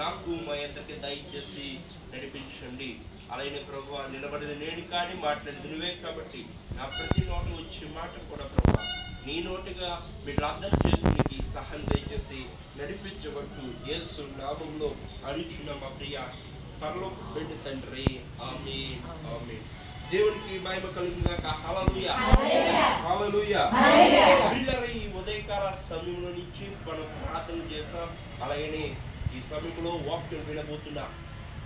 నాకు మా యొద్దకి దయచేసి నడిపించండి. అలాగే ప్రభువా, నిలబడేది నేను కానీ మాట్లాడేది నువ్వే కాబట్టి నా ప్రతి నోట వచ్చే మాట కూడా ప్రభువా నీ నోటిగా మీరు అర్థం చేసుకుని సహాయం దయచేసి నడిపించబట్టు యేసు నామములో అడుగుచున్న మా ప్రియ పరలోక తండ్రి, ఆమేన్ ఆమేన్. దేవునికి మహిమ కలుగుగాక. హల్లెలూయా హల్లెలూయా. పిల్లలు ఈ ఉదయకాల సమయంలో నుంచి మనం ప్రార్థన చేస్తాం. అలాగనే ఈ సమయంలో వాక్యం వినబోతున్నా.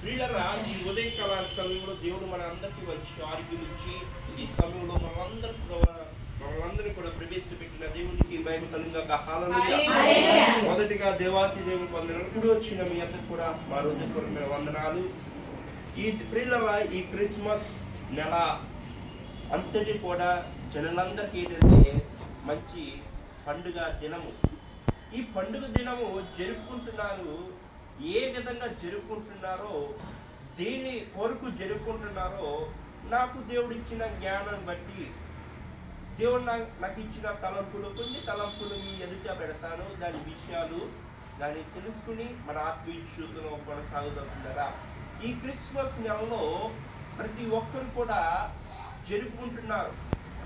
పిల్లరా, ఈ ఉదయకాల సమయంలో దేవుడు మన అందరికీ మంచి ఆరోగ్యం ఇచ్చి ఈ సమయంలో మనందరినీ కూడా ప్రవేశపెట్టిన దేవునికి మహిమ కలుగుగాక. హల్లెలూయా. మొదటిగా దేవాతి దేవునికి వందనాలు. ఇప్పుడు వచ్చిన మీ అందరికి కూడా మా హృదయపూర్వకమైన వందనాలు. ఈ పిల్లరా, ఈ క్రిస్మస్ నెల అంతటి కూడా జనులందరికీ ఏంటంటే మంచి పండుగ దినము. ఈ పండుగ దినము జరుపుకుంటున్నారు. ఏ విధంగా జరుపుకుంటున్నారో, దేని కొరకు జరుపుకుంటున్నారో నాకు దేవుడు ఇచ్చిన జ్ఞానం బట్టి, దేవుడు నాకు ఇచ్చిన తలంపులు, కొన్ని తలంపులు మీ ఎదుట పెడతాను. దాని విషయాలు దాన్ని తెలుసుకుని మన ఆత్మీయ శుద్ధిలో కొనసాగుతుంటారా. ఈ క్రిస్మస్ నెలలో ప్రతి ఒక్కరు కూడా జరుపుకుంటున్నారు.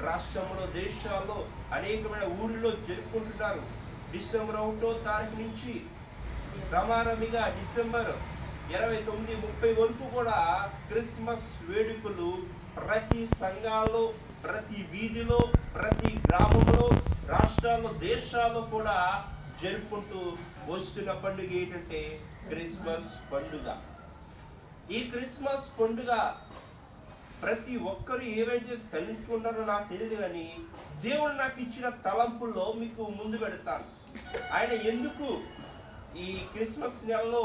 రాష్ట్రంలో, దేశాల్లో, అనేకమైన ఊరిలో జరుపుకుంటున్నారు. డిసెంబర్ 1వ తారీఖు నుంచి రమారమిగా డిసెంబర్ 29, 30 వరకు కూడా క్రిస్మస్ వేడుకలు ప్రతి సంఘాల్లో, ప్రతి వీధిలో, ప్రతి గ్రామంలో, రాష్ట్రాల్లో, దేశాల్లో కూడా జరుపుకుంటూ వస్తున్న పండుగ ఏంటంటే క్రిస్మస్ పండుగ. ఈ క్రిస్మస్ పండుగ ప్రతి ఒక్కరు ఏవైతే తెలుసుకున్నారో నాకు తెలియదు, కానీ దేవుడు నాకు ఇచ్చిన తలంపుల్లో మీకు ముందు పెడతాను. ఆయన ఎందుకు ఈ క్రిస్మస్ నెలలో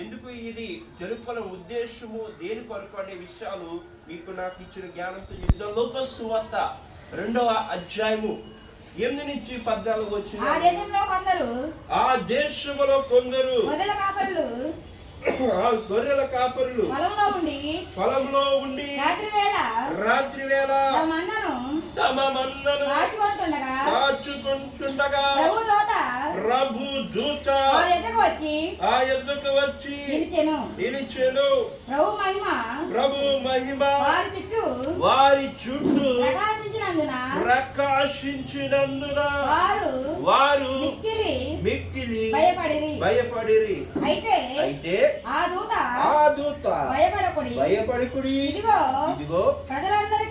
ఎందుకు ఇది జరుపుకునే ఉద్దేశము, దేని కొరకు అనే విషయాలు మీకు నాకు ఇచ్చిన జ్ఞానంతో చెప్తాను. లోక సువార్త 2వ అధ్యాయము 8 నుంచి 14 వచ్చిన ఆ దేశంలో కొందరు గొర్రెల కాపరులు పొలంలో ఉండి రాత్రి వేళ తమ మందను కాచుకుంటుండగా ప్రభు దూత ఆ యొద్దకు వచ్చి నిలిచెను. ప్రభు మహిమ వారి చుట్టూ ప్రకాశించినందున వారు మిక్కిలి భయపడిరి. అయితే ఆ దూత భయపడకుడి, ఇదిగో ప్రజలందరికీ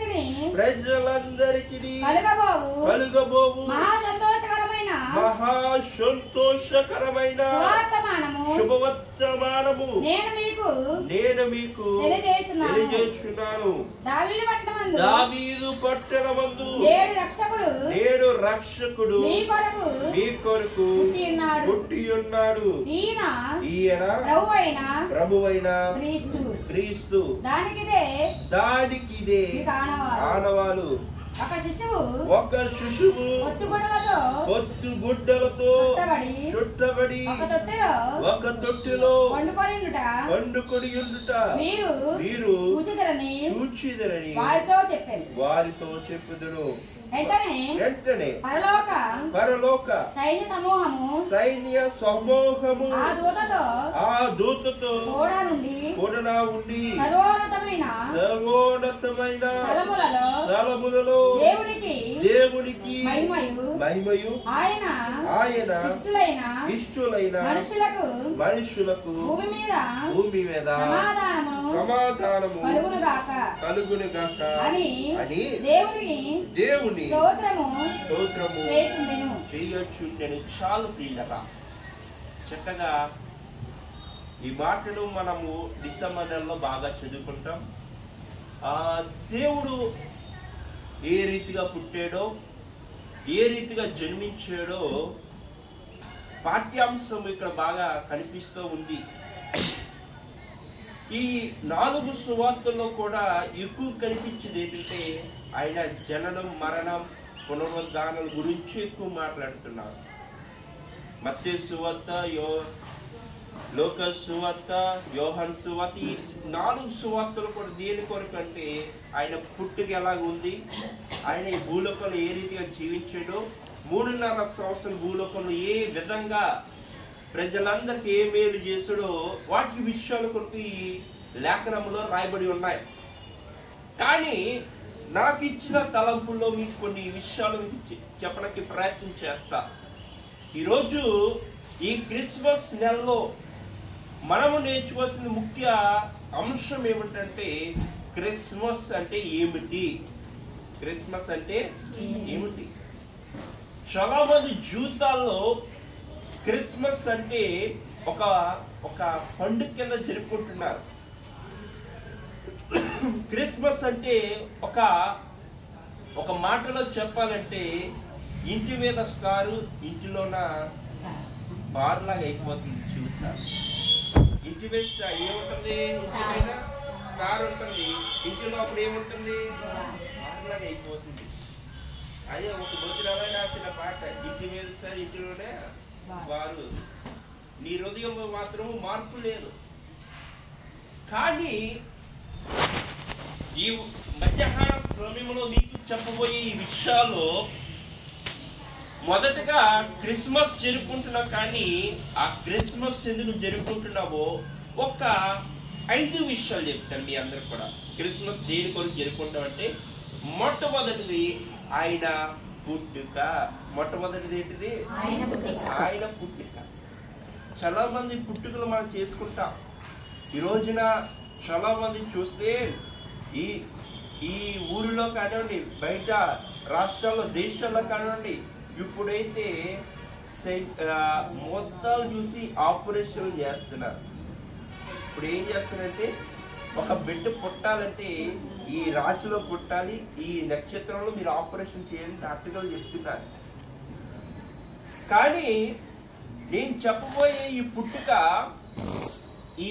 కలుగబోవు మహా సంతోషకరమైన శుభవర్తమానము నేను మీకు తెలియజేస్తున్నాను. దావీదు పట్టణమందు నేడు రక్షకుడు మీ కొరకు పుట్టి ఉన్నాడు. ఈయన ప్రభువైన క్రీస్తు. దానికిదే ఆనవాలు. ఒక శిశువు పొత్తుగుడ్డలతో చుట్టబడి ఒక తొట్టిలో వండుకొని ఉండుట మీరు చూచిదరని వారితో చెప్పుదురు. వెంటనే పరలోక సైన్య సమూహము ఆ దూతతో కూడా ఉండి సర్వోన్నతమైన స్థలములలో దేవునికి మహిమయు ఆయన ఇష్టులైన మనుషులకు భూమి మీద సమాధానము కలుగునుగాక అని దేవుని స్తోత్రము చేయొచ్చు. నేను చాలు ప్రియులరా, చక్కగా ఈ మాటను మనము డిసెంబర్ నెలలో బాగా చదువుకుంటాం. దేవుడు ఏ రీతిగా పుట్టాడో, ఏ రీతిగా జన్మించాడో పాఠ్యాంశం ఇక్కడ బాగా కనిపిస్తూ ఉంది. ఈ 4 సువార్తల్లో కూడా ఎక్కువ కనిపించేది ఏంటంటే ఆయన జననం, మరణం, పునరుద్ధానాల గురించి ఎక్కువ మాట్లాడుతున్నారు. మత్తయి సువార్త, లోక సువార్త, యోహాను సువార్త, ఈ 4 సువార్తలు కూడా దేని కొరకు అంటే ఆయన పుట్టుక ఎలాగ ఉంది, ఆయన ఈ భూలోకంలో ఏ రీతిగా జీవించాడో, 3.5 సంవత్సరం భూలోకంలో ఏ విధంగా ప్రజలందరికీ ఏ మేలు చేసాడో వాటి విషయాల కొరకు ఈ లేఖనంలో రాయబడి ఉన్నాయి. కానీ నాకు ఇచ్చిన తలంపుల్లో మీకు కొన్ని విషయాలు మీకు చెప్పడానికి ప్రయత్నం చేస్తా. ఈరోజు ఈ క్రిస్మస్ నెలలో మనము నేర్చుకోవాల్సిన ముఖ్య అంశం ఏమిటంటే క్రిస్మస్ అంటే ఏమిటి? క్రిస్మస్ అంటే ఏమిటి? చాలా మంది జీవితాల్లో క్రిస్మస్ అంటే ఒక పండుగ కింద జరుపుకుంటున్నారు. క్రిస్మస్ అంటే ఒక మాటలో చెప్పాలంటే ఇంటి మీద స్టారు, ఇంటిలోన బార్లాగా అయిపోతుంది జీవితాలు. ఇంటి మీద ఏముంటుంది? ఇంటి మీద స్టార్ ఉంటుంది, ఇంటి లోపల ఏముంటుంది? బార్లాగా అయిపోతుంది. అదే ఒక బొత్తిరాలో రాసిన పాట, ఇంటి మీద స్టార్, ఇంటిలోనే బారు. నీ హృదయం మాత్రం మార్పు లేదు. కానీ ఈ మధ్యాహ్న సమయంలో మీకు చెప్పబోయే ఈ విషయాలు మొదటగా క్రిస్మస్ జరుపుకుంటున్నావు. కానీ ఆ క్రిస్మస్ ఎందుకు జరుపుకుంటున్నావో ఒక 5 విషయాలు చెప్తాను మీ అందరికి కూడా. క్రిస్మస్ దేని కొరకు జరుపుకుంటామంటే మొట్టమొదటిది ఆయన పుట్టుక. మొట్టమొదటిది ఏంటిది? ఆయన పుట్టుక. చాలా మంది పుట్టుకలు మనం చేసుకుంటాం. ఈ రోజున చాలా మంది చూస్తే ఈ ఊరిలో కానివ్వండి, బయట రాష్ట్రాల్లో, దేశాల్లో కానివ్వండి, ఇప్పుడైతే మొత్తాలు చూసి ఆపరేషన్ చేస్తున్నారు. ఇప్పుడు ఏం చేస్తున్నారంటే ఒక బిడ్డ పుట్టాలంటే ఈ రాశిలో పుట్టాలి, ఈ నక్షత్రంలో మీరు ఆపరేషన్ చేయాలని డాక్టర్లు చెప్తున్నారు. కానీ నేను చెప్పబోయే ఈ పుట్టుక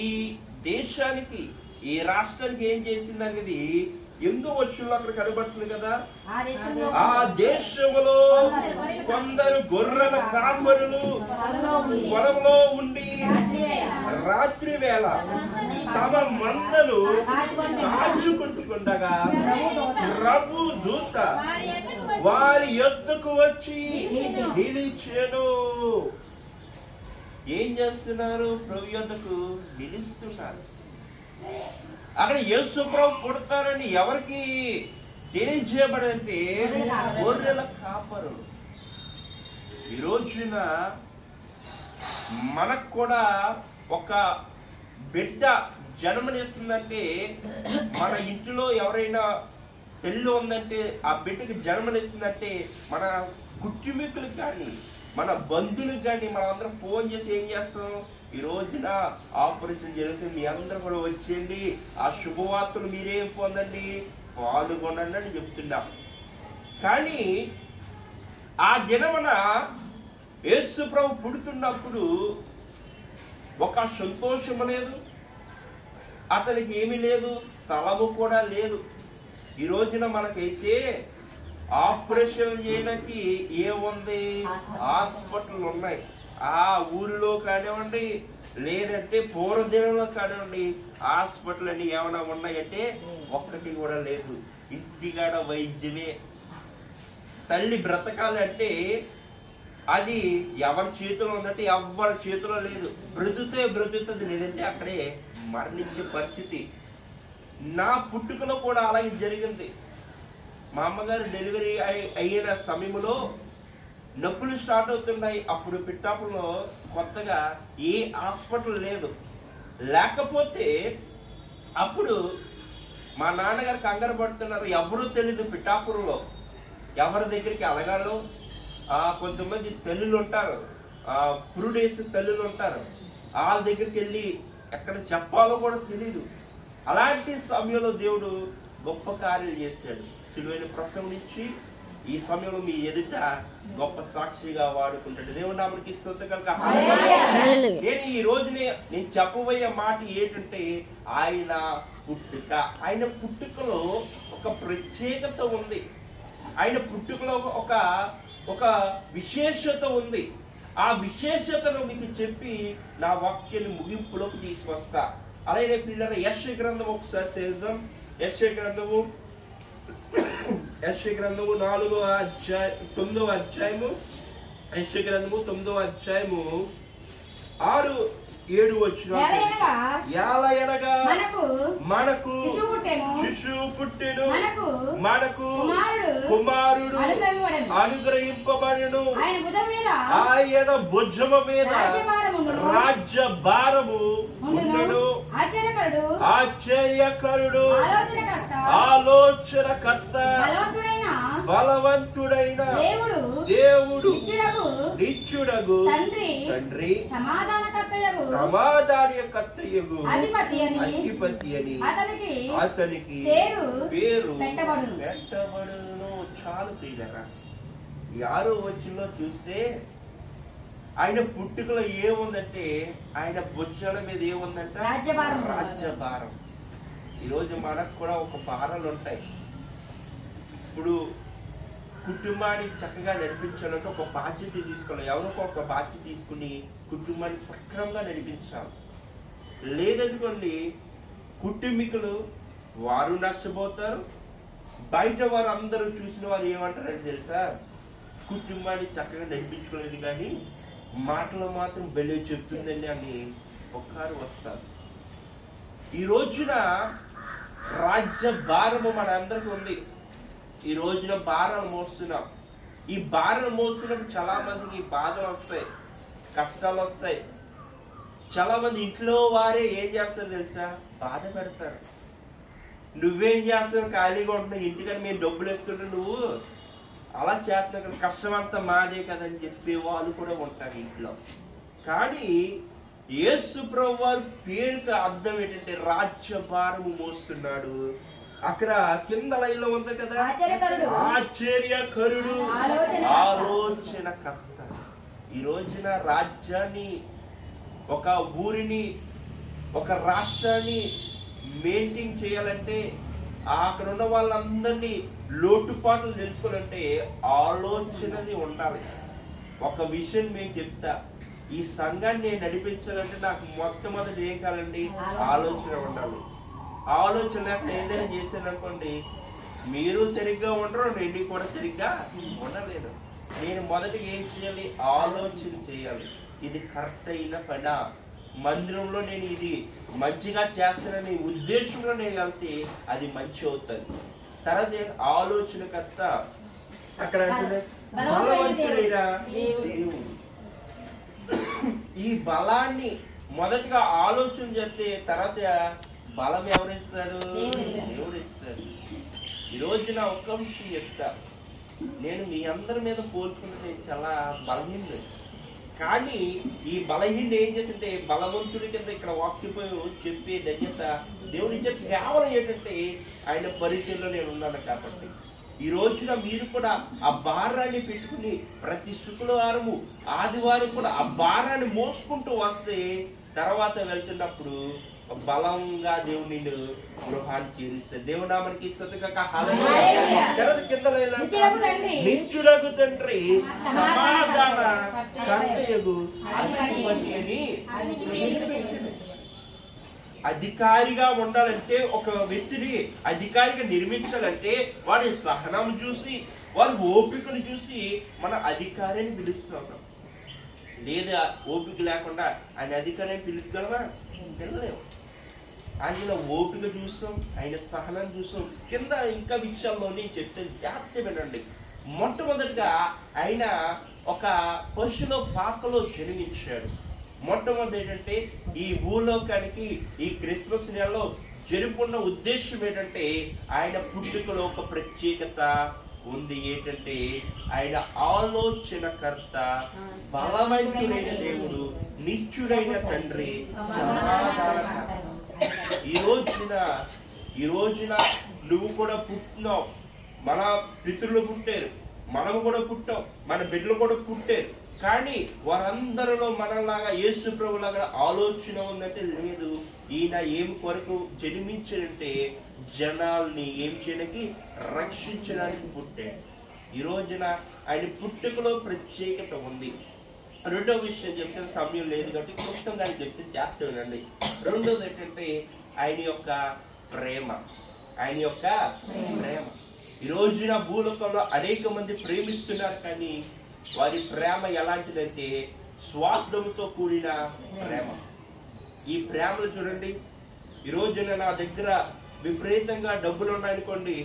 ఈ దేశానికి, ఈ రాష్ట్రానికి ఏం చేసింది అనేది 8వ వచనంలో అక్కడ కనబడుతుంది కదా. ఆ దేశంలో కొందరు గొర్రెల కాపరులు పొలంలో ఉండి రాత్రి వేళ తమ మందను కాచుకుంటుండగా ప్రభు దూత వారి యొద్దకు వచ్చి నిలిచెను. ఏం చేస్తున్నారు? ప్రభు యొద్దకు నిలుస్తున్నారు. అక్కడ యేసు ప్రభు పుడతారని ఎవరికి తెలియజేయబడంటే గొర్రెల కాపరులు. ఈ రోజున మనకు కూడా ఒక బిడ్డ జన్మనిస్తుందంటే, మన ఇంటిలో ఎవరైనా పెళ్ళి ఉందంటే ఆ బిడ్డకి జన్మనిస్తుందంటే మన కుటుంబీకులకు కానీ, మన బంధువులకు కానీ మనం అందరం ఫోన్ చేసి ఏం చేస్తాం? ఈ రోజున ఆపరేషన్ జరుగుతుంది, మీ అందరూ కూడా వచ్చేయండి, ఆ శుభవార్తలు మీరేం పొందండి, పాల్గొనండి అని చెప్తున్నాం. కానీ ఆ దినమున యేసు ప్రభు పుడుతున్నప్పుడు ఒక సంతోషము లేదు, అతనికి ఏమీ లేదు, స్థలము కూడా లేదు. ఈ రోజున మనకైతే ఆపరేషన్ చేయడానికి ఏముంది? హాస్పిటల్ ఉన్నాయి. ఆ ఊరిలో కానివ్వండి, లేదంటే పూర్వదినంలో కానివ్వండి, హాస్పిటల్ అని ఏమైనా ఉన్నాయంటే ఒక్కటి కూడా లేదు. ఇంటికాడ వైద్యమే. తల్లి బ్రతకాలంటే అది ఎవరి చేతిలో ఉందంటే ఎవరి చేతిలో లేదు. బ్రతుకుతుంది, లేదంటే అక్కడే మరణించే పరిస్థితి. నా పుట్టుకలో కూడా అలాగే జరిగింది. మా అమ్మగారు డెలివరీ అయిన సమయంలో నొప్పులు స్టార్ట్ అవుతున్నాయి. అప్పుడు పిఠాపురంలో కొత్తగా ఏ హాస్పిటల్ లేదు. లేకపోతే అప్పుడు మా నాన్నగారు కంగారు పడుతున్నారు. ఎవరూ తెలీదు పిఠాపురంలో ఎవరి దగ్గరికి అలగాలో. కొంతమంది తల్లులు ఉంటారు, పురుడేసి తల్లులు ఉంటారు, వాళ్ళ దగ్గరికి వెళ్ళి ఎక్కడ చెప్పాలో కూడా తెలీదు. అలాంటి సమయంలో దేవుడు గొప్ప కార్యాలు చేశాడు. సిలువైన ప్రసవనిచ్చి ఈ సమయంలో మీ ఎదుట గొప్ప సాక్షిగా వాడుకుంటాడు. దేవుడు నామకి స్తోత్రం కలుగును. నేను ఈ రోజునే నేను చెప్పబోయే మాట ఏంటంటే ఆయన పుట్టుక. ఆయన పుట్టుకలో ఒక ప్రత్యేకత ఉంది. ఆయన పుట్టుకలో ఒక విశేషత ఉంది. ఆ విశేషతను మీకు చెప్పి నా వాక్యాన్ని ముగింపులోకి తీసుకొస్తా. అలాగే పిల్లల యెషయా గ్రంథం ఒకసారి తెలుద్దాం. యెషయా గ్రంథము 9వ అధ్యాయము. యెషయా గ్రంథము 9వ అధ్యాయము 6-7 వచ్చిన మనకు శిశువు పుట్టెను, మనకు కుమారుడు అనుగ్రహింపబడెను, ఆయన భుజము మీద రాజ్య భారము ఉండెను. ఆశ్చర్యకరుడు, ఆలోచనకర్త, బలవంతుడైన దేవుడు, నిత్యుడగు తండ్రి, సమాధానకర్తయగు అధిపతి అని అతనికి పేరు పెట్టబడును. చాలు ప్రియులారా, 6వ వచనంలో చూస్తే ఆయన పుట్టుకలో ఏముందంటే ఆయన భుజాల మీద ఏముందంట? రాజ్యభారం. ఈరోజు మనకు కూడా ఒక భారాలు ఉంటాయి. ఇప్పుడు కుటుంబాన్ని చక్కగా నడిపించాలంటే ఒక బాధ్యత తీసుకోవాలి. ఎవరో ఒక బాధ్యత తీసుకుని కుటుంబాన్ని సక్రమంగా నడిపించాలి. లేదనుకోండి, కుటుంబీకులు వారు నష్టపోతారు, బయట వారు అందరూ చూసిన వారు ఏమంటారంటే తెలుసా, కుటుంబాన్ని చక్కగా నడిపించుకోలేదు కానీ మాటలు మాత్రం బెల్లి చెప్తుందండి అని ఒక్కరు వస్తారు. ఈ రోజున రాజ్య భారము మన అందరికి ఉంది. ఈ రోజున భారాలు మోస్తున్నాం. ఈ భారాలు మోస్తున్నప్పుడు చాలా మందికి బాధలు వస్తాయి, కష్టాలు వస్తాయి. చాలా మంది ఇంట్లో వారే ఏం చేస్తారు తెలుసా, బాధ పెడతారు. నువ్వేం చేస్తావు, ఖాళీగా ఉంటున్నావు, ఇంటికని మేము డబ్బులు వేస్తుంటే నువ్వు అలా చేస్తున్నావు కదా, కష్టం అంతా మాదే కదని చెప్పే వాళ్ళు కూడా ఉంటారు ఇంట్లో. కానీ యేసు ప్రభువు వారి పేరుకి అర్థం ఏంటంటే రాజ్యభారము మోస్తున్నాడు. అక్కడ కింద లైన్లో ఉంది కదా, ఆశ్చర్యకరుడు, ఆలోచనకర్త. ఈ రోజున రాజ్యాన్ని, ఒక ఊరిని, ఒక రాష్ట్రాన్ని మెయింటైన్ చేయాలంటే, అక్కడ ఉన్న వాళ్ళందరినీ లోటుపాట్లు తెలుసుకోవాలంటే ఆలోచనది ఉండాలి. ఒక విషయం మేము చెప్తా, ఈ సంఘాన్ని నేను నడిపించాలంటే నాకు మొట్టమొదటి ఏం కావాలండి, ఆలోచన ఉండాలి. ఆలోచన లేకపోతే ఏదైనా చేశాను అనుకోండి, మీరు సరిగ్గా ఉండరు, నేను కూడా సరిగ్గా ఉండలేను. నేను మొదటిగా ఏం చేయాలి, ఆలోచన చేయాలి. ఇది కరెక్ట్ అయిన పనా, మందిరంలో నేను ఇది మంచిగా చేస్తానని ఉద్దేశంలో నేను వెళ్తే అది మంచి అవుతుంది. తర్వాత ఆలోచనకర్త, అక్కడ బలవంతుడైన దేవుడు. ఈ బలాన్ని మొదటిగా ఆలోచన చేస్తే తర్వాత బలం ఎవరిస్తారు, దేవుడు ఇస్తారు. ఈ రోజున ఒక్క విషయం చెప్తా, నేను మీ అందరి మీద పోల్చుకుంటే చాలా బలహీనుడు. కానీ ఈ బలహీనుడు ఏం చేస్తుంటే బలవంతుడి కింద ఇక్కడ వాక్యపోయి చెప్పే ధన్యత దేవుడి ఇచ్చే కేవలం ఏంటంటే ఆయన పరిచయంలో నేను ఉన్నాను. కాబట్టి ఈ రోజున మీరు కూడా ఆ భారాన్ని పెట్టుకుని ప్రతి శుక్రవారము ఆదివారం కూడా ఆ భారాన్ని మోసుకుంటూ వస్తే తర్వాత వెళ్తున్నప్పుడు బలంగా దేవుడు నిన్ను గృహాన్ని చేరుస్తాడు. దేవునామానికి స్తుతిగాక హల్లెలూయా. కింద నిత్యుడగు తండ్రి, సమాధాన కర్తయగు అధిపతి అని అధికారిగా ఉండాలంటే, ఒక వ్యక్తిని అధికారిగా నిర్మించాలంటే వారి సహనం చూసి, వారి ఓపికను చూసి మన అధికారిని పిలుస్తున్నాం. లేదా ఓపిక లేకుండా ఆయన అధికారిని పిలుచగలవా? పిల్లలేము. ఆయన ఓపిక చూస్తాం, ఆయన సహనం చూస్తాం. కింద ఇంకా విషయాల్లోని చెప్తే జాగ్రత్త వినండి. మొట్టమొదటిగా ఆయన ఒక పశువుల పాకలో జన్మించాడు. మొట్టమొదటి ఏంటంటే ఈ భూలోకానికి ఈ క్రిస్మస్ నెలలో జరుపుకున్న ఉద్దేశం ఏంటంటే ఆయన పుట్టుకలో ఒక ప్రత్యేకత ఉంది. ఏంటంటే ఆయన ఆలోచనకర్త, బలవంతుడైన దేవుడు, నిత్యుడైన తండ్రి, సమాధానకర్త. ఈ రోజున నువ్వు కూడా పుట్టినావు, మన పితరులు పుట్టారు, మనము కూడా పుట్టాం, మన బిడ్డలు కూడా పుట్టారు. కానీ వారందరిలో మనలాగా యేసు ప్రభులాగా ఆలోచన ఉందంటే లేదు. ఈయన ఏం కొరకు జన్మించాడంటే జనాల్ని ఏం చేయడానికి, రక్షించడానికి పుట్టాడు. ఈ రోజున ఆయన పుట్టుకలో ప్రత్యేకత ఉంది. రెండో విషయం చెప్తే సమయం లేదు కాబట్టి క్లుప్తంగా చెప్తే జాగ్రత్త వినండి. రెండోది ఏంటంటే ఆయన యొక్క ప్రేమ. ఆయన యొక్క ప్రేమ. ఈ రోజున భూలోకంలో అనేక మంది ప్రేమిస్తున్నారు, కానీ వారి ప్రేమ ఎలాంటిదంటే స్వార్థంతో కూడిన ప్రేమ. ఈ ప్రేమలు చూడండి, ఈ రోజున నా దగ్గర విపరీతంగా డబ్బులు ఉన్నాయనుకోండి,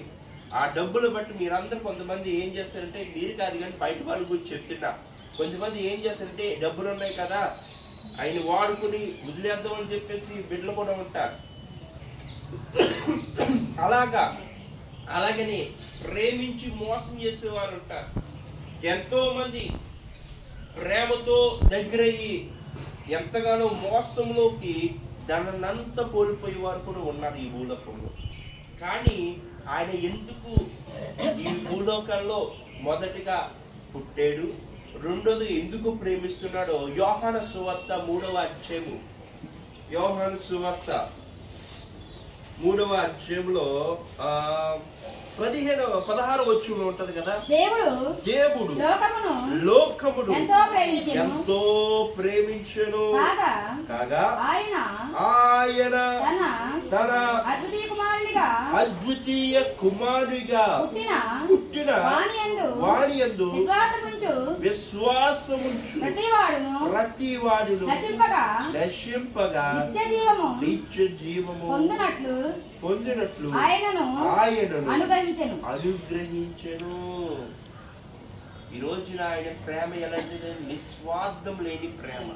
ఆ డబ్బులు బట్టి మీరందరూ కొంతమంది ఏం చేస్తారంటే, మీరు కాదు కానీ బయట వాళ్ళ గురించి చెప్తున్నా, కొంతమంది ఏం చేస్తారంటే డబ్బులు ఉన్నాయి కదా ఆయన వాడుకుని వదిలేద్దామని చెప్పేసి బిడ్డలు కూడా ఉంటారు. అలాగని ప్రేమించి మోసం చేసేవారు ఉంటారు. ఎంతో మంది ప్రేమతో దగ్గరయ్యి ఎంతగానో మోసంలోకి దానంతా కోల్పోయే వారు కూడా ఉన్నారు ఈ భూలోకంలో. కానీ ఆయన ఎందుకు ఈ భూలోకంలో మొదటిగా పుట్టాడు, రెండోది ఎందుకు ప్రేమిస్తున్నాడో యోహాను సువార్త 3వ అధ్యాయము, యోహాను సువార్త 3వ అధ్యాయంలో 16వ వచనంలో ఉంటది కదా, దేవుడు లోకమును ఎంతో ప్రేమించెను కాగా ఆయన తన అద్వితీయ కుమారుడిగా పుట్టిన వానియందు విశ్వాసముంచు ప్రతివాడును నశింపగా నిత్య జీవము పొందినట్లు ఆయనను అనుగ్రహించెను. ఈ రోజున ఆయన ప్రేమ ఎలాంటిది? నిస్వార్థం లేని ప్రేమ.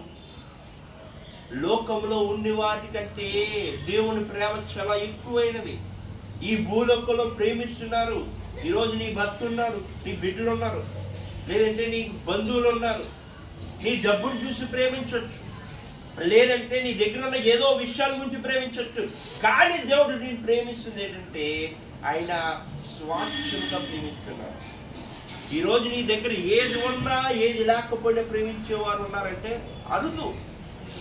లోకంలో ఉన్న వాటికంటే దేవుని ప్రేమ చాలా ఎక్కువైనది. ఈ భూలోకంలో ప్రేమిస్తున్నారు. ఈ రోజు నీ భర్త ఉన్నారు, నీ బిడ్డలు ఉన్నారు, లేదంటే నీ బంధువులు ఉన్నారు. నీ డబ్బును చూసి ప్రేమించవచ్చు, లేదంటే నీ దగ్గర ఉన్న ఏదో విషయాల గురించి ప్రేమించవచ్చు. కానీ దేవుడు నేను ప్రేమిస్తుంది ఏంటంటే ఆయన స్వాచ్ఛంగా ప్రేమిస్తున్నారు. ఈ రోజు నీ దగ్గర ఏది ఉన్నా ఏది లేకపోయినా ప్రేమించేవారు ఉన్నారంటే అరుదు.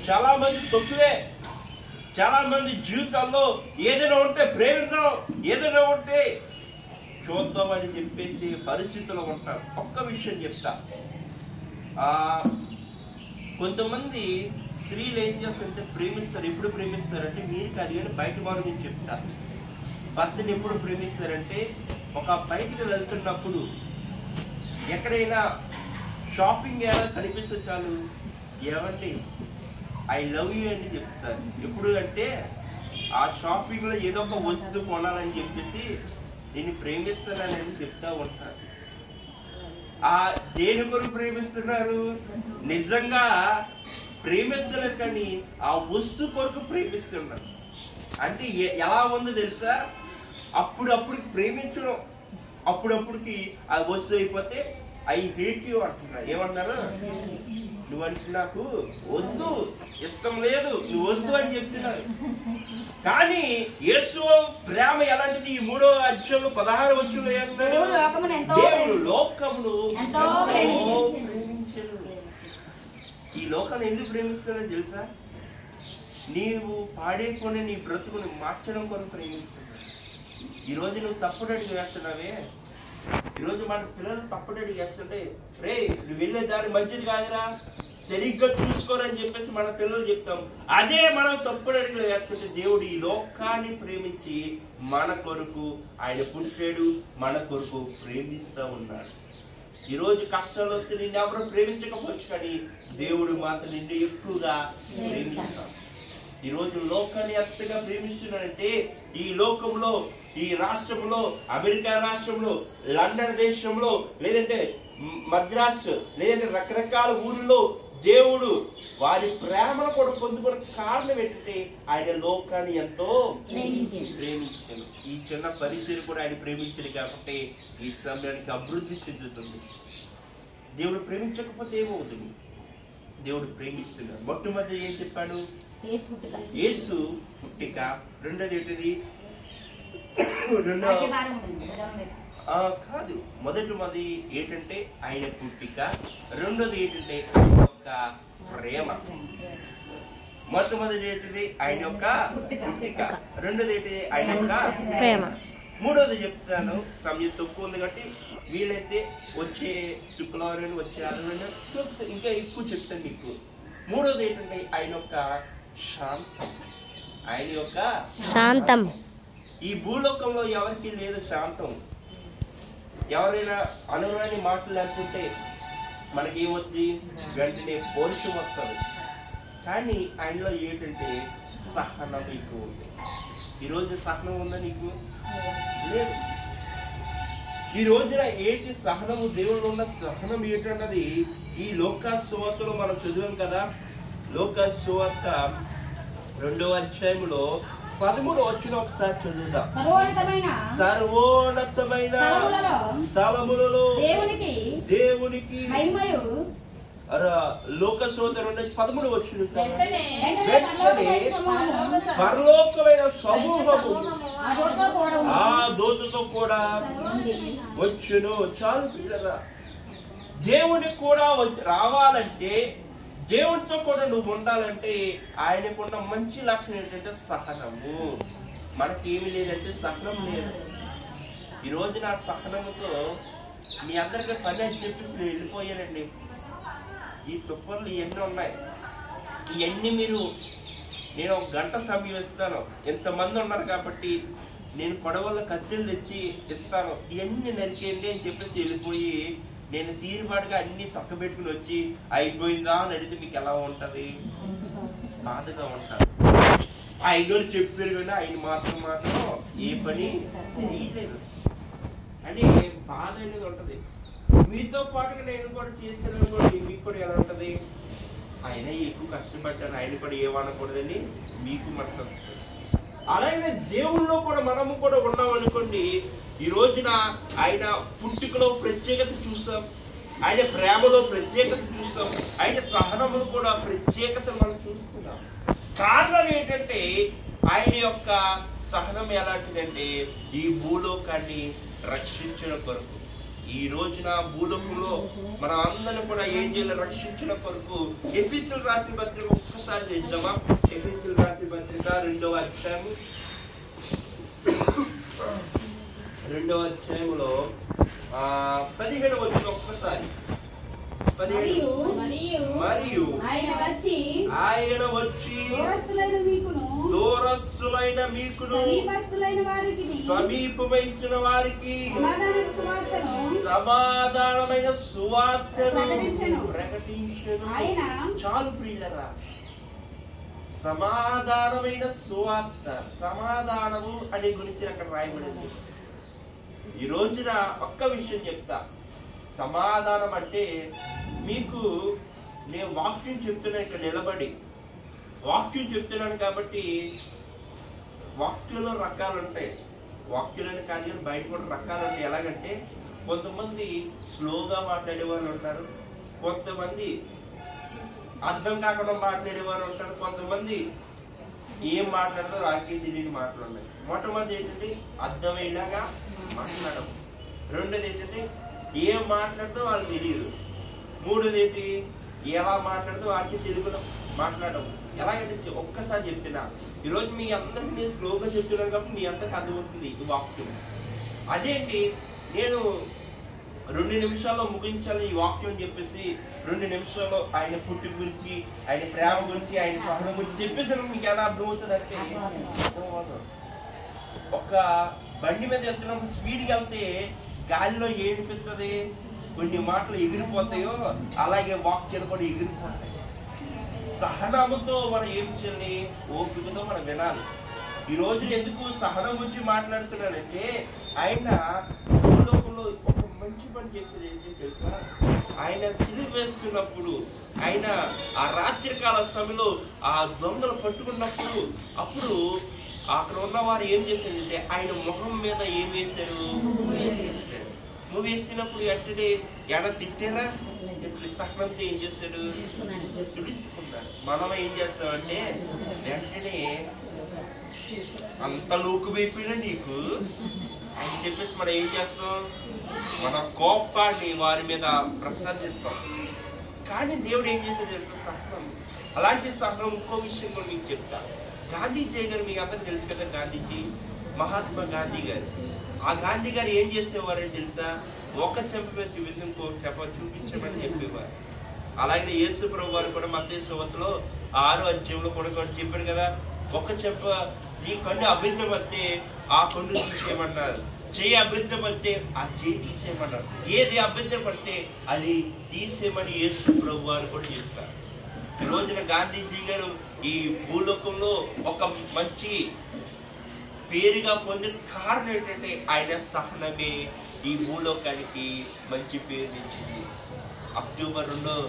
చాలా మంది తక్కువే. చాలా మంది జీవితాల్లో ఏదైనా ఉంటే ప్రేమిద్దాం, ఏదైనా ఉంటే చూద్దాం అని చెప్పేసి పరిస్థితుల్లో ఉంటారు. ఒక్క విషయం చెప్తా, కొంతమంది స్త్రీలు ఏం చేస్తారంటే ప్రేమిస్తారు. ఎప్పుడు ప్రేమిస్తారంటే మీరు కాదు కానీ బయట వాళ్ళు నేను చెప్తా. భర్తని ఎప్పుడు ప్రేమిస్తారంటే ఒక బయటకు వెళ్తున్నప్పుడు ఎక్కడైనా షాపింగ్ ఏమైనా కనిపిస్తే చాలు, ఏమండి ఐ లవ్ యూ అని చెప్తారు. ఎప్పుడు అంటే ఆ షాపింగ్ లో ఏదో ఒక వస్తువు కొనాలని చెప్పేసి నేను ప్రేమిస్తున్నానని చెప్తా ఉంటారు. ఆ దేని కొరకు ప్రేమిస్తున్నారు? నిజంగా ప్రేమిస్తున్నారు కానీ ఆ వస్తువు కొరకు ప్రేమిస్తున్నారు. అంటే ఎలా ఉందో తెలుసా? అప్పుడప్పుడు ప్రేమించడం, అప్పుడప్పుడుకి ఆ వస్తువు అయిపోతే ఐ హేట్ యూ అంటున్నారు. ఏమన్నారు? నువ్వంటే నాకు వద్దు, ఇష్టం లేదు, నువ్వు వద్దు అని చెప్తున్నారు. కానీ యేసు ప్రేమ ఎలాంటిది? ఈ 3వ అధ్యాయంలో 16వ వచనంలో ఏమన్నాడు? దేవుడు లోకమును ఎంతో ప్రేమించెను. ఈ లోకాన్ని ఎందుకు ప్రేమిస్తున్నాడో తెలుసా? నీవు పాడైపోయిన నీ బ్రతుకుని మార్చడం కొరకు ప్రేమిస్తున్నాడు. ఈరోజు నువ్వు తప్పుడు అడిగి వేస్తున్నావే, ఈరోజు మన పిల్లలు తప్పుడు అడిగి వేస్తుంటే, రే నువ్వు వెళ్ళే దారి మంచిది కాదురా, సరిగ్గా చూసుకోరని చెప్పేసి మన పిల్లలు చెప్తాం. అదే మనం తప్పుడు అడుగులు వేస్తుంటే దేవుడు ఈ లోకాన్ని ప్రేమించి మన కొరకు ఆయన పుట్టాడు, మన కొరకు ప్రేమిస్తూ ఉన్నాడు. ఈరోజు కష్టాలు వస్తే నిన్ను ఎవరు ప్రేమించకపోవచ్చు, కానీ దేవుడు మాత్రం నిన్ను ఎక్కువగా ప్రేమిస్తాడు. ఈరోజు లోకాన్ని ఎంతగా ప్రేమిస్తున్నాడంటే ఈ లోకంలో, ఈ రాష్ట్రంలో, అమెరికా రాష్ట్రంలో, లండన్ దేశంలో, లేదంటే మద్రాసు, లేదంటే రకరకాల ఊరిలో దేవుడు వారి ప్రేమను కూడా పొందుకునే కారణం ఏంటంటే ఆయన లోకాన్ని ఎంతో ప్రేమించాడు. ఈ చిన్న పరిచయం కూడా ఆయన ప్రేమించాడు కాబట్టి ఈ సమయానికి అభివృద్ధి చెందుతుంది. దేవుడు ప్రేమించకపోతే ఏమవుతుంది? దేవుడు ప్రేమిస్తున్నాడు. మొట్టమొదటి ఏం చెప్పాడు? యేసు పుట్టిక. రెండోది ఏంటిది? కాదు, మొదటి ఏంటంటే ఆయన పుట్టిక, రెండోది ఏంటంటే ఆయన యొక్క ప్రేమ. మొట్టమొదటి ఏంటిది? ఆయన యొక్క పుట్టిక, రెండోది ఏంటిది? ఆయన యొక్క ప్రేమ. మూడోది చెప్తాను, సమయం తక్కువ ఉంది కాబట్టి వీలైతే వచ్చే శుక్రవారం, వచ్చే ఆదివారం ఇంకా ఎక్కువ చెప్తాను మీకు. మూడోది ఏంటంటే ఆయన యొక్క శాంతం. ఆయన యొక్క శాంతం. ఈ భూలోకంలో ఎవరికి లేదు శాంతం. ఎవరైనా అనురాని మాటలు అనుకుంటే మనకేమొచ్చి వెంటనే పౌరుషం వస్తుంది. కానీ ఆయనలో ఏంటంటే సహనం ఎక్కువ ఉంది. ఈరోజు సహనం ఉందా నీకు? లేదు. ఈ రోజున ఏంటి సహనము? దేవుళ్ళు ఉన్న సహనం ఏంటన్నది ఈ లోకాసు సువార్తలో మనం చదివాం కదా. లోకాసు సువార్త 2వ అధ్యాయంలో 13వ వచనం ఒకసారి చదువుదాం. సర్వోన్నతమైన స్థలములలో దేవునికి లోకాసు సువార్త 2:13 వచనం. పరలోకమైన సమూహము ఆ దూతతో కూడా వచ్చును. చాలు పిల్లరా, దేవునికి కూడా రావాలంటే, దేవునితో కూడా నువ్వు ఉండాలంటే ఆయనకున్న మంచి లక్షణం ఏంటంటే సహనము. మనకేమి లేదంటే సహనం లేదు. ఈ రోజు నా సహనముతో మీ అందరికీ పని అని చెప్పేసి నేను వెళ్ళిపోయానండి. ఈ తుప్పలు ఇవన్నీ ఉన్నాయి. ఇవన్నీ నేను 1 గంట సమయం ఇస్తాను, ఎంతమంది ఉన్నారు కాబట్టి నేను పడవల కత్తెలు తెచ్చి ఇస్తాను, ఇవన్నీ నరికేయండి అని చెప్పేసి వెళ్ళిపోయి నేను తీరుబాటుగా అన్ని చక్క పెట్టుకుని వచ్చి అయిపోయిందా అని అడిగితే మీకు ఎలా ఉంటది? బాధగా ఉంటారు. ఆ 5 రోజులు చెప్పారు కానీ ఆయన మాత్రం ఏ పని చేయలేదు అని బాధ అనేది ఉంటది. మీతో పాటుగా నేను కూడా చేశాను అనుకోండి, మీకు కూడా ఎలా ఉంటది? ఆయన ఎక్కువ కష్టపడ్డాను, ఆయన కూడా ఏమనకూడదని మీకు మనసు. అలాగే దేవుళ్ళలో కూడా మనము కూడా ఉన్నాం అనుకోండి. ఈ రోజున ఆయన పుట్టుకలో ప్రత్యేకత చూస్తాం, ఆయన ప్రేమలో ప్రత్యేకత చూస్తాం, ఆయన సహనములు కూడా ప్రత్యేకత మనం చూస్తున్నాం. కారణం ఏంటంటే ఆయన యొక్క సహనం ఎలాంటిదంటే ఈ భూలోకాన్ని రక్షించిన కొరకు. ఈ రోజున భూలోకంలో మనం అందరిని కూడా ఏం చేయాలి? రక్షించిన కొరకు. ఎఫెసీయులకు రాసిన పత్రిక ఒక్కసారి చేద్దామా? ఎఫెసీయులకు రాసిన పత్రిక 2వ అధ్యాయము 2వ అధ్యాయంలో 17వ వచనం ఒక్కసారి. మరియు ఆయన వచ్చి దూరస్తులైన మీకును సమీపమైన వారికి సమాధానమైన సువార్తను ప్రకటించెను. చాలు ప్రియులరా, సమాధానమైన సువార్త. సమాధానము అనే గురించి అక్కడ రాయబడింది. ఈ రోజున ఒక్క విషయం చెప్తా. సమాధానం అంటే మీకు నేను వాక్యం చెప్తున్నా, ఇక్కడ నిలబడి వాక్యం చెప్తున్నాను కాబట్టి వాక్యంలో రకాలు ఉంటాయి. వాక్యాలని కాదు కానీ బయట కూడా రకాలు ఉంటాయి. ఎలాగంటే కొంతమంది స్లోగా మాట్లాడే వాళ్ళు ఉంటారు, కొంతమంది అర్థం కాకుండా మాట్లాడే వాళ్ళు ఉంటారు, కొంతమంది ఏం మాట్లాడతారో రాకే తెలియని మాటలు ఉన్నాయి. మొట్టమొదటి ఏంటంటే అర్థమయ్యేలాగా మాట్లాడడం. రెండోది ఏంటంటే ఏం మాట్లాడితే వాళ్ళకి తెలియదు. మూడోది ఏంటి? ఎలా మాట్లాడితే వాళ్ళకి తెలుగులో మాట్లాడడం. ఎలాగంటే ఒక్కసారి చెప్తున్నా, ఈరోజు మీ అందరికి నేను స్లోగా చెప్తున్నాను కాబట్టి మీ అందరికి అర్థమవుతుంది ఈ వాక్యం. అదేంటి, నేను 2 నిమిషాల్లో ముగించాలి ఈ వాక్యం అని చెప్పేసి 2 నిమిషాల్లో ఆయన పుట్టి గురించి, ఆయన ప్రేమ గురించి, ఆయన సహనం గురించి చెప్పేసి మీకు ఎలా అర్థమవుతుంది అంటే అర్థమవుతుంది. ఒక బండి మీద వెళ్తున్నప్పుడు స్పీడ్కి వెళ్తే గాలిలో ఏడిపోతుంది, కొన్ని మాటలు ఎగిరిపోతాయో అలాగే వాక్యాలు కూడా ఎగిరిపోతాయి. సహనముతో మనం ఏం చేయాలి? ఓపికతో మనం వినాలి. ఈ రోజు ఎందుకు సహనం గురించి మాట్లాడుతున్నానంటే ఆయన భూలోకంలో ఒక మంచి పని చేసేది ఏంటి తెలుసా? ఆయన సిలువ వేస్తున్నప్పుడు, ఆయన ఆ రాత్రికాల సమయంలో ఆ దొంగలు పట్టుకున్నప్పుడు, అప్పుడు అక్కడ ఉన్న వారు ఏం చేశారంటే ఆయన ముఖం మీద ఏం వేశారు? నువ్వు వేసినప్పుడు వెంటనే ఎడ తిట్టారా? సహనంతో ఏం చేశాడు? తుడుచుకున్నాడు. మనం ఏం చేస్తామంటే వెంటనే అంత లోకు అయిపోయినా నీకు అని చెప్పేసి మనం ఏం చేస్తాం? మన కోపాన్ని వారి మీద ప్రసరిస్తాం. కానీ దేవుడు ఏం చేశాడు తెలుసా? సహనం. అలాంటి సహనం ఇంకో విషయం కూడా మీకు చెప్తా. గాంధీజీ గారు మీకు అందరూ తెలుసు కదా, గాంధీజీ, మహాత్మా గాంధీ గారు. ఆ గాంధీ గారు ఏం చేసేవారని తెలుసా? ఒక చెంప మీద చూపించి ఇంకో చెంప చూపించమని చెప్పేవారు. అలాగే యేసు ప్రభు వారు కూడా మత్తయి సువార్తలో 6వ అధ్యాయంలో కూడా చెప్పారు కదా, ఒక చెంప నీ కన్ను అబద్ధం వస్తే ఆ కన్ను తీసేయమన్నారు. చేయి అబద్ధపడితే ఆ చేయి తీసేయమన్నారు. ఏది అబద్ధపడితే అది తీసేయమని యేసు ప్రభు వారు కూడా చెప్తారు. ఈ రోజున గాంధీజీ గారు ఈ భూలోకంలో ఒక మంచి పేరుగా పొందిన కారణం ఏంటంటే ఆయన సహనమే ఈ భూలోకానికి మంచి పేరు ఇచ్చింది. అక్టోబర్ 2వ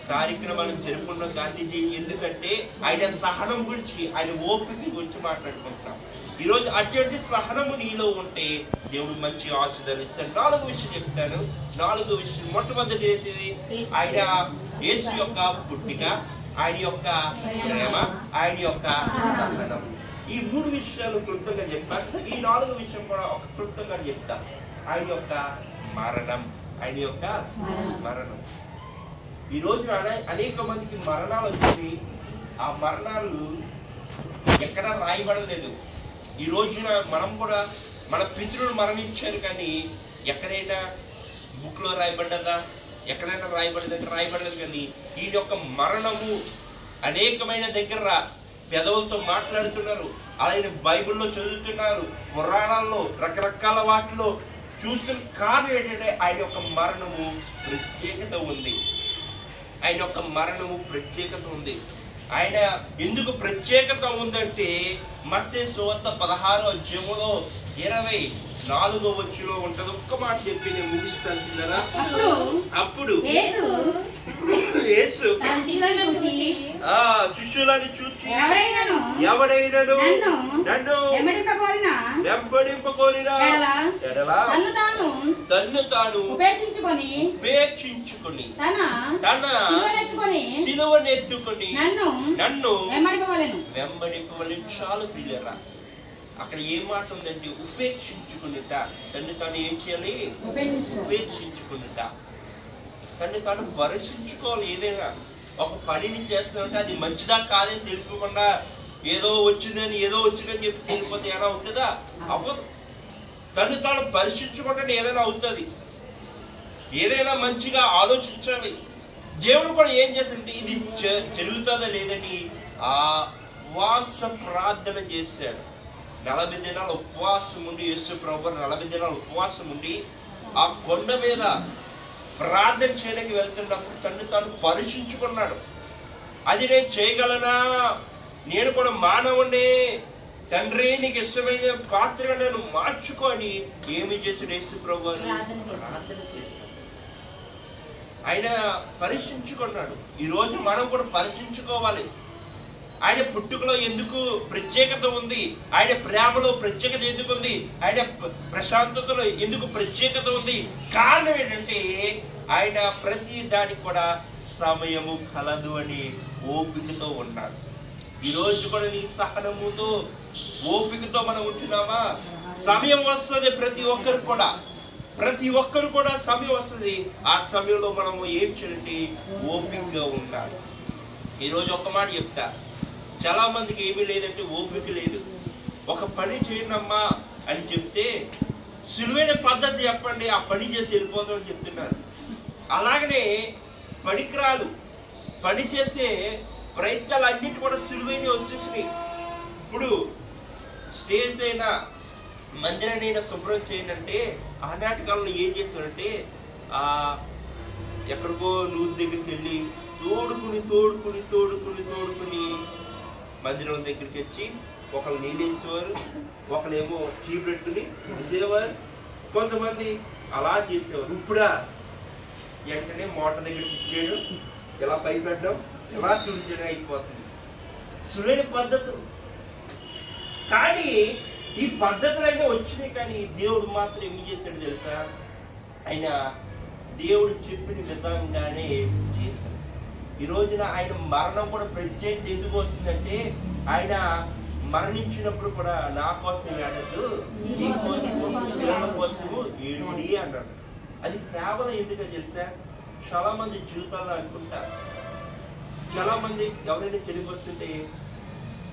తారీఖున మనం జరుపుకున్న గాంధీజీ ఎందుకంటే ఆయన సహనం గురించి, ఆయన ఓపిక గురించి మాట్లాడుకుంటున్నాం. ఈరోజు అటువంటి సహనము నీలో ఉంటే దేవుడు మంచి ఆశీర్వాదాలు ఇస్తాడు. 4వ విషయం చెప్తాను. 4వ విషయం మొట్టమొదటి ఏంటిది? ఆయన యేసు యొక్క పుట్టిక, ఆయన యొక్క ప్రేమ, ఆయన యొక్క సహనం. ఈ 3 విషయాలు క్లుప్తంగా చెప్తాను. ఈ 4వ విషయం కూడా ఒక క్లుప్తంగా చెప్తా. ఆయన యొక్క మరణం, ఆయన యొక్క మరణం. ఈ రోజున అనేక మందికి మరణాలు వచ్చి ఆ మరణాలు ఎక్కడా రాయబడలేదు. ఈ రోజున మనం కూడా మన పితరులు మరణించారు, కానీ ఎక్కడైనా బుక్ లో రాయబడ్డదా? ఎక్కడైనా రాయబడలేదు. కానీ ఈ యొక్క మరణము అనేకమైన దగ్గర పెదవులతో మాట్లాడుతున్నారు, అలాగే బైబిల్లో చదువుతున్నారు, పురాణాల్లో రకరకాల వాటిలో చూస్తున్న కారణం ఏంటంటే ఆయన యొక్క మరణము ప్రత్యేకత ఉంది. ఆయన యొక్క మరణము ప్రత్యేకత ఉంది. ఆయన ఎందుకు ప్రత్యేకత ఉందంటే మత్తయి సువార్త 16వ అధ్యాయంలో 24వ వచనంలో ఉంటది. ఒక్క మాట చెప్పి నేను ముగిస్తాను. చిన్నరా, అప్పుడు యేసు శిష్యులను చూచి ఎవడైనను నన్ను వెంబడింపకోరినా ఎడల తన్ను తాను ఉపేక్షించుకొని తన సిలువనెత్తుకొని నన్ను వెంబడింపవలెను. చాలు ప్రియులారా, అక్కడ ఏం మాట ఉందంటే ఉపేక్షించుకునిట. తను తాను ఏం చేయాలి? ఉపేక్షించుకునిట. తను తాను పరీక్షించుకోవాలి. ఏదైనా ఒక పనిని చేస్తున్నట్టే అది మంచిదా కాదని తెలుసుకోకుండా ఏదో వచ్చిందని చెప్పి తెలియకపోతే ఏమైనా అవుతుందా? అవ్వదు. తను తాను పరీక్షించుకుంటే ఏదైనా అవుతుంది. ఏదైనా మంచిగా ఆలోచించాలి. దేవుడు కూడా ఏం చేస్తాడంటే ఇది జరుగుతుందా లేదని ఆ ఉపవాస ప్రార్థన చేశాడు. 40 దినాలు ఉపవాసం ఉండి, యేసు ప్రభువు 40 దినాలు ఉపవాసం ఉండి ఆ కొండ మీద ప్రార్థన చేయడానికి వెళ్తున్నప్పుడు తను తాను పరీక్షించుకున్నాడు. అది నేను చేయగలనా? నేను కూడా మానవుడే, తండ్రి నీకు ఇష్టమైన పాత్రగా నేను మార్చుకొని ఏమి చేశాడు యేసు ప్రభువు? ప్రార్థన చేశాడు. ఆయన పరీక్షించుకున్నాడు. ఈ రోజు మనం కూడా పరీక్షించుకోవాలి. ఆయన పుట్టుకలో ఎందుకు ప్రత్యేకత ఉంది? ఆయన ప్రేమలో ప్రత్యేకత ఎందుకు ఉంది? ఆయన ప్రశాంతతలో ఎందుకు ప్రత్యేకత ఉంది? కారణం ఏంటంటే ఆయన ప్రతి దానికి కూడా సమయము కలదు అని ఓపికతో ఉన్నాడు. ఈ రోజు కూడా నీ సహనముతో ఓపికతో మనం ఉంటున్నామా? సమయం వస్తుంది ప్రతి ఒక్కరు కూడా సమయం వస్తుంది. ఆ సమయంలో మనం ఏం చేయాలంటే ఓపికగా ఉండాలి. ఈరోజు ఒక మాట చెప్తా, చాలా మందికి ఏమీ లేదంటే ఓపిక లేదు. ఒక పని చేయనమ్మా అని చెప్తే సులువైన పద్ధతి చెప్పండి, ఆ పని చేసి వెళ్ళిపోతామని చెప్తున్నారు. అలాగనే పనికిరాలు పని చేసే ప్రయత్నాలు అన్నిటి కూడా సులువైన వచ్చేసినాయి. ఇప్పుడు స్టేజ్ అయినా మందిరాన్ని శుభ్రం చేయండి. ఆనాటి కాలంలో ఏం చేశారంటే ఎక్కడికో నూరు దగ్గరికి వెళ్ళి తోడుకుని మందిరం దగ్గరికి వచ్చి ఒకళ్ళు నీళ్ళేసేవారు, ఒకళ్ళేమో చీపెట్టుకుని చేసేవారు. కొంతమంది అలా చేసేవారు. ఇప్పుడా వెంటనే మోటార్ దగ్గరికి ఇచ్చేయడం, ఇలా పై పెట్టడం, ఇలా తుడిచేయడం అయిపోతుంది. సులువైన పద్ధతులు. కానీ ఈ పద్ధతులైనా వచ్చినాయి, కానీ దేవుడు మాత్రం ఏం చేశాడు తెలుసా? ఆయన దేవుడు చెప్పిన విధంగానే చేశాడు. ఈ రోజున ఆయన మరణం కూడా ప్రత్యేకత ఎందుకు వస్తుందంటే ఆయన మరణించినప్పుడు కూడా నా కోసం ఏడద్దు, నీ కోసము పిల్లల కోసము ఏడుడి అన్నాడు. అది కేవలం ఎందుకో తెలుసా? చాలా మంది జీవితాల్లో అనుకుంటారు, చాలా మంది ఎవరైనా తెలివి వస్తుంటే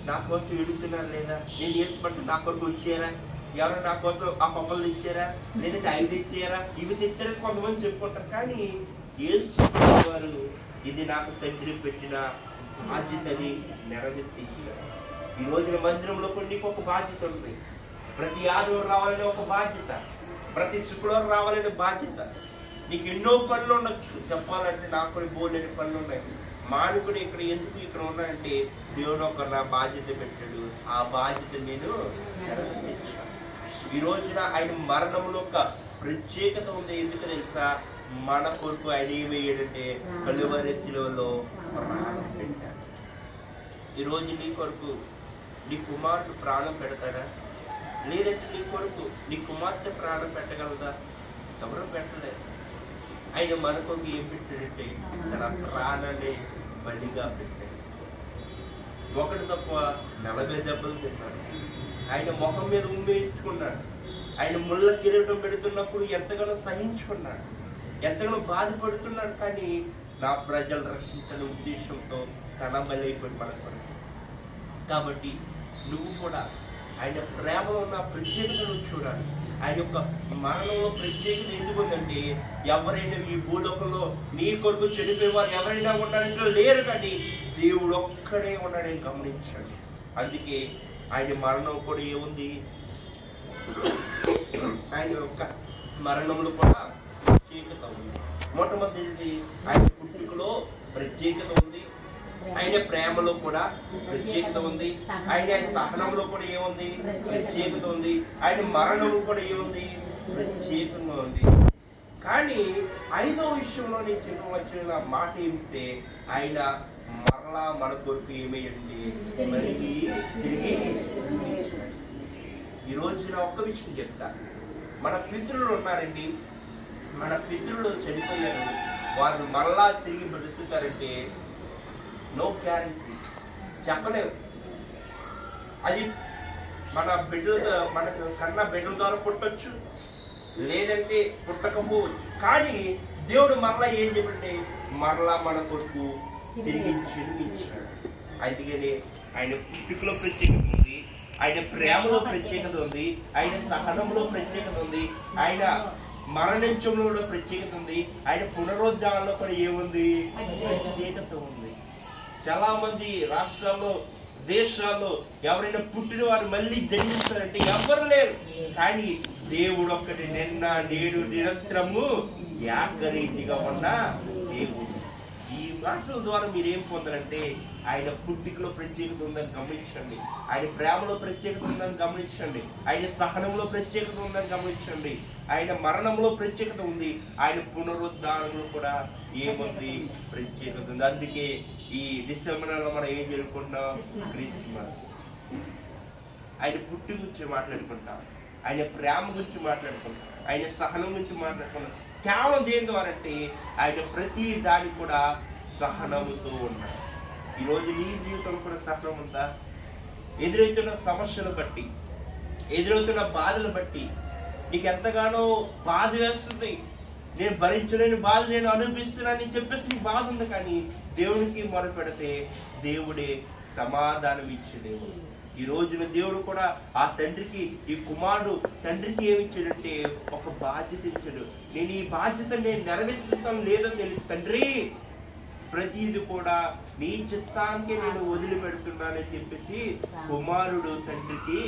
నా కోసం ఎడుగుతున్నారు లేదా, నేను చేసినట్టు నా కొరకు వచ్చారా, ఎవరైనా నా కోసం ఆ పప్పలు తెచ్చారా, లేదంటే అవి తెచ్చారా, ఇవి తెచ్చారా కొంతమంది చెప్పుకుంటారు. కానీ యేసు వారు ఇది నాకు తండ్రి పెట్టిన బాధ్యతని నెరవేర్చారు. ఈ రోజున మందిరంలో కూడా నీకు ఒక బాధ్యత ఉంది. ప్రతి ఆదివారం రావాలనే ఒక బాధ్యత, ప్రతి శుక్రవారం రావాలనే బాధ్యత. నీకు ఎన్నో పనులు ఉండొచ్చు, చెప్పాలంటే నాకు కూడా బోలేని పనులు ఉన్నాయి. మానుకుని ఎందుకు ఇక్కడ ఉన్నానంటే దేవుడు ఒక నా బాధ్యత పెట్టాడు, ఆ బాధ్యత నేను నెరవేర్చాను. ఈ రోజున ఆయన మరణంలో ఒక ప్రత్యేకత ఉంది. ఎందుకు తెలుసా? మన కొరకు ఆయన ఏమయ్యాడంటే కలువరి శిలువలో ప్రాణం పెట్టాడు. ఈరోజు నీ కొరకు నీ కుమారుడు ప్రాణం పెడతాడా? లేదంటే నీ కొరకు నీ కుమార్తె ప్రాణం పెట్టగలదా? ఎవరు పెట్టలేదు. ఆయన మన కొరకు ఏం పెట్టాడంటే తన ప్రాణాన్ని బలిగా పెట్టాడు. ఒకటి తప్ప 40 దెబ్బలు తిన్నాడు. ఆయన ముఖం మీద ఉమ్మేయించుకున్నాడు. ఆయన ముళ్ళ కిరీటం పెడుతున్నప్పుడు ఎంతగానో సహించుకున్నాడు, ఎంతగానో బాధపడుతున్నాడు. కానీ నా ప్రజలు రక్షించని ఉద్దేశంతో తన బలి అయిపోయి మనకు. కాబట్టి నువ్వు కూడా ఆయన ప్రేమలో ఉన్న ప్రత్యేకతను చూడాలి. ఆయన యొక్క మరణంలో ప్రత్యేకత ఎందుకుందంటే ఎవరైనా ఈ భూలోకంలో నీ కొరకు చనిపోయేవారు ఎవరైనా ఉన్నారంటే లేరు, కానీ దేవుడు ఒక్కడే ఉన్నాడని గమనించండి. అందుకే ఆయన మరణం కూడా ఏముంది? ఆయన యొక్క మరణంలో కూడా ప్రత్యేకత ఉంది. మొట్టమొదటిది ఆయన పుట్టుకలో ప్రత్యేకత ఉంది, ఆయన ప్రేమలో కూడా ప్రత్యేకత ఉంది, ఆయన సహనంలో కూడా ఏముంది? ప్రత్యేకత ఉంది. ఆయన మరణంలో కూడా ఏముంది? ప్రత్యేకంగా ఉంది. కానీ 5వ విషయంలో నేను చెప్పవలసిన మాట ఏమిటంటే ఆయన మరలా మన కొరకు ఏమేయండి తిరిగి. ఈ రోజున ఒక్క విషయం చెప్తా. మన పితరులు ఉన్నారండి, మన పితరులు చనిపోయారు, వారు మరలా తిరిగి బ్రతుకుతారంటే నో గ్యారంటీ, చెప్పలేము. అది మన బిడ్డల మన కన్నా బిడ్డల ద్వారా పుట్టొచ్చు, లేదంటే పుట్టకపోవచ్చు. కానీ దేవుడు మరలా ఏం చెప్పండి? మరలా మన కొరకు తిరిగి జన్మించాడు. అందుకని ఆయన పుట్టుకలో ప్రత్యేకత ఉంది, ఆయన ప్రేమలో ప్రత్యేకత ఉంది, ఆయన సహనంలో ప్రత్యేకత ఉంది, ఆయన మరణించడంలో కూడా ప్రత్యేకత ఉంది, ఆయన పునరుద్ధానంలో కూడా ఏముంది? ప్రత్యేకత ఉంది. చాలా మంది రాష్ట్రాల్లో దేశాల్లో ఎవరైనా పుట్టిన వారు మళ్ళీ జన్మిస్తారంటే ఎవరు లేరు. కానీ దేవుడు ఒక్కటి నిన్న నేడు నిరంతరము ఏకరీతిగా ఉన్న దేవుడు. ఈ మాటల ద్వారా మీరు ఏం పొందారంటే ఆయన పుట్టికలో ప్రత్యేకత ఉందని గమనించండి, ఆయన ప్రేమలో ప్రత్యేకత ఉందని గమనించండి, ఆయన సహనంలో ప్రత్యేకత ఉందని గమనించండి, ఆయన మరణంలో ప్రత్యేకత ఉంది, ఆయన పునరుద్ధానంలో కూడా ఏముంది? ప్రత్యేకత ఉంది. అందుకే ఈ డిసెంబర్ నెలలో మనం ఏం జరుపుకుంటాం? క్రిస్మస్. ఆయన పుట్టి గురించి మాట్లాడుకుంటాం, ఆయన ప్రేమ గురించి మాట్లాడుకుంటాం, ఆయన సహనం గురించి మాట్లాడుకుంటాం. కేవలం దేని ద్వారా అంటే ఆయన ప్రతి దాని కూడా సహనముతో ఉన్నాడు. ఈరోజు నీ జీవితంలో కూడా సహనం ఉందా? ఎదురవుతున్న సమస్యలు బట్టి, ఎదురవుతున్న బాధలు బట్టి నీకు ఎంతగానో బాధ వేస్తుంది. నేను భరించలేని బాధ నేను అనుభవిస్తున్నానని చెప్పేసి నీకు బాధ ఉంది. కానీ దేవునికి మొరపెడితే దేవుడే సమాధానం ఇచ్చే దేవుడు. ఈ రోజున దేవుడు కూడా ఆ తండ్రికి, ఈ కుమారుడు తండ్రికి ఏమిచ్చాడంటే ఒక బాధ్యత ఇచ్చాడు. నేను ఈ బాధ్యత నేను నెరవేర్చుతాను లేదని తెలియదు తండ్రి, ప్రతిది కూడా నీ చిత్తానికే నేను వదిలిపెడుతున్నానని చెప్పేసి కుమారుడు తండ్రికి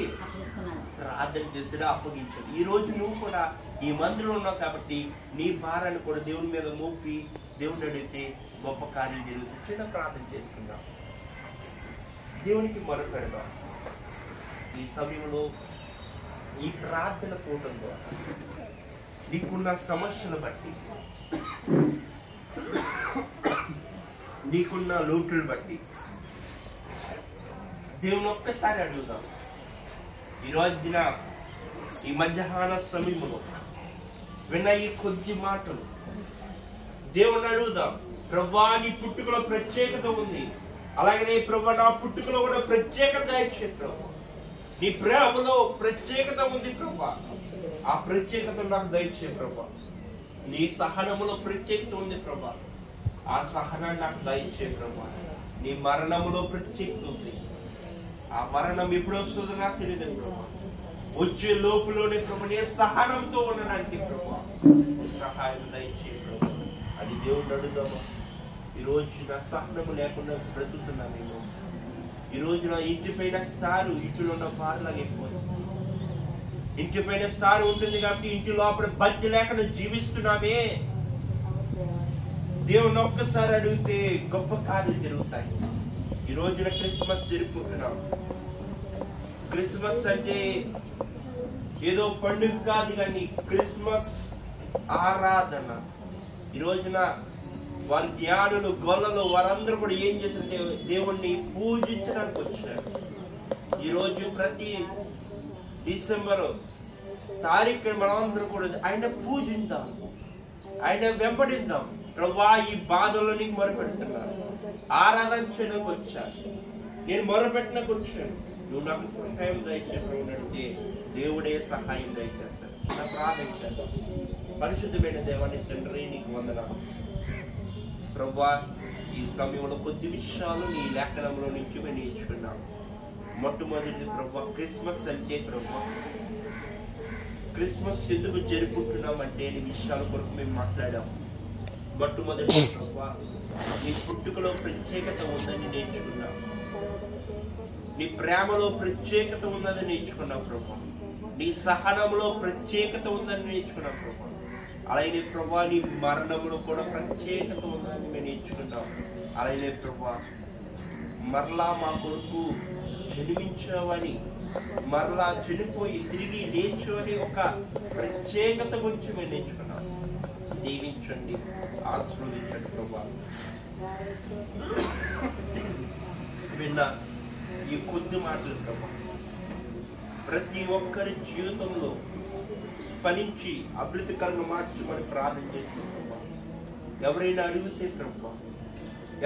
ప్రార్థన చేసాడు, అప్పగించాడు. ఈ రోజు నువ్వు కూడా ఈ మందిరంలో ఉన్నావు కాబట్టి నీ భారాన్ని కూడా దేవుని మీద మోపి దేవుని అడిగితే గొప్ప కార్యం జరుగుతుంది. చిన్న ప్రార్థన చేసుకుందాం, దేవునికి మొరపెడదాం. ఈ సమయంలో ఈ ప్రార్థన కూటం ద్వారా నీకున్న సమస్యను బట్టి, నీకున్న లోటును బట్టి దేవుని ఒక్కసారి అడుగుదాం. ఈ రోజున ఈ మధ్యాహ్న సమయంలో విన్న ఈ కొద్ది మాటలు దేవుని అడుగుదాం. ప్రభువా, నీ పుట్టుకలో ప్రత్యేకత ఉంది, అలాగనే ప్రభువా నా పుట్టుకలో కూడా ప్రత్యేకత దయచేస్తావు. నీ ప్రేమలో ప్రత్యేకత ఉంది ప్రభువా, ఆ ప్రత్యేకత నాకు దయచే ప్రభువా. నీ సహనములో ప్రత్యేకత ఉంది ప్రభువా, ఆ సహనాన్ని నాకు దయచే ప్రభువా. నీ మరణములో ప్రత్యేకత ఉంది, ఆ మరణం ఎప్పుడు వస్తుందో నాకు తెలియదు ప్రభువా. వచ్చే లోపులోనే ప్రభు నీ సహనంతో ఉండడానికి ప్రభువా సహాయం దయచే ప్రభువా అని దేవుడు అడుగుదాము. ఈ రోజు నా సహనము లేకుండా బ్రతుకుతున్నా నేను. い ఈ రోజు నా ఇంటి పైన స్టారు ఇంటిలో ఉన్న భారలాగా అయిపోతుంది. い రోజున ఇంటి పైన స్టారు ఇంటిలో ఉన్న భారలాగా అయిపోతుంది. ఈ రోజున ఇంటి పైన స్టారు ఇంటిలో ఉన్న భారలాగా అయిపోతుంది. ఈ రోజున ఇంటి పైన స్టార్ ఉంటుంది కాబట్టి ఇంటి లోపల బజ్జి లేకుండా జీవిస్తున్నామే. దేవుని ఒక్కసారి అడిగితే గొప్ప కార్యాలు జరుగుతాయి. ఈ రోజున క్రిస్మస్ జరుపుకుంటున్నాం. క్రిస్మస్ అంటే ఏదో పండుగ కాదు కానీ క్రిస్మస్ ఆరాధన. ఈ రోజున వారి జ్ఞానులు గొల్లలు వారందరూ కూడా ఏం చేశారంటే దేవుణ్ణి పూజించడానికి వచ్చారు. ఈరోజు ప్రతి డిసెంబర్ తారీఖు మనమందరూ కూడా ఆయన పూజిద్దాం, ఆయన వెంబడిద్దాం. ప్రభువా, ఈ బాధల్లో నీకు మొరపెడుతున్నాను, ఆరాధన చేయడానికి వచ్చాను, నేను మొరపెట్టడానికి వచ్చాను, నువ్వు నాకు సహాయం దయచేసి దేవుడే సహాయం దయచేస్తాడు. నా ప్రార్థన చేస్తాను. పరిశుద్ధమైన దేవాన్ని తండ్రి నీకు వందనాలు ప్రభువా. ఈ సమయంలో కొద్ది విషయాలు నీ లేఖనంలో నుంచి మేము నేర్చుకున్నాం. మొట్టమొదటి ప్రభువా, క్రిస్మస్ అంటే ప్రభువా, క్రిస్మస్ ఎందుకు జరుపుకుంటున్నామంటే నీ విషయాల కొరకు మేము మాట్లాడాము. మొట్టమొదటి ప్రభువా, నీ పుట్టుకలో ప్రత్యేకత ఉందని నేర్చుకున్నాం. నీ ప్రేమలో ప్రత్యేకత ఉందని నేర్చుకున్నాం ప్రభువా. నీ సహనంలో ప్రత్యేకత ఉందని నేర్చుకున్నాం ప్రభువా. అలాగే ప్రభువా, నీ మరణంలో కూడా ప్రత్యేకత ఉందని మేము నేర్చుకున్నాం. అలాగే ప్రభువా, మరలా మా కొరకు జన్మించావని, మరలా చనిపోయి తిరిగి లేచావని ఒక ప్రత్యేకత గురించి మేము నేర్చుకున్నాం. దీవించండి, ఆశీర్వదించండి ప్రభువా. విన్న ఈ కొద్ది మాటలు ప్రభువా ప్రతి ఒక్కరి జీవితంలో ఫలించి అభివృద్ధికరంగా మార్చమని ప్రార్థన చేస్తున్నాం. ఎవరైనా అడిగితే ప్రభువా,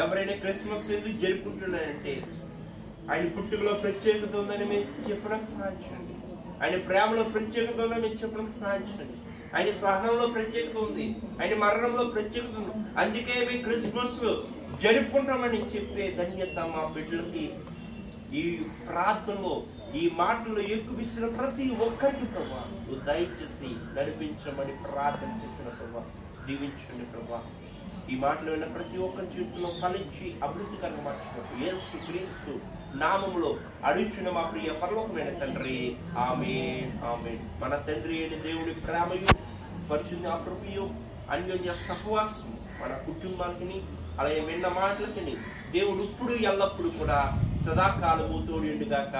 ఎవరైనా క్రిస్మస్ ఎందుకు జరుపుకుంటున్నారంటే ఆయన పుట్టుకలో ప్రత్యేకత ఉందని మేము చెప్పడానికి సాధించండి. ఆయన ప్రేమలో ప్రత్యేకత ఉందని మేము చెప్పడానికి సాధించండి. ఆయన సహనంలో ప్రత్యేకత ఉంది, ఆయన మరణంలో ప్రత్యేకత ఉంది. అందుకే మేము క్రిస్మస్ జరుపుకుంటామని చెప్పే ధన్యత మా బిడ్డలకి ఈ ప్రార్థనలో ఈ మాటలు ఎక్కువిస్తున్న ప్రతి ఒక్కరికి ప్రభా నువ్వు దయచేసి నడిపించమని ప్రార్థన చేసిన ప్రభా దీవించండి ప్రభా. ఈ మాటలు విన్న ప్రతి ఒక్కరి జీవితంలో ఫలించి అభివృద్ధికరంగా మార్చినట్టు యేసు క్రీస్తు నామములో అడుగుచున్న మా ప్రియ పరలోకమైన తండ్రి, ఆమేన్ ఆమేన్. మన తండ్రి అయిన దేవుని ప్రేమయు పరిశుద్ధ కృపయు అన్యోన్య సహవాసం మన కుటుంబానికి అలాగే విన్న మాటలకి దేవుడు ఇప్పుడు ఎల్లప్పుడు కూడా సదాకాలము తోడుగాక.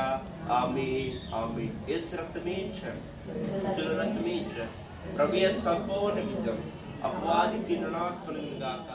ఆమేన్ ఆమేన్. యేసు రక్తమే ఇచ్చాడు, రక్తమే ఇచ్చాడు. ప్రభువే సంపూర్ణ విజయం అపవాదికి వినాశనం గాక.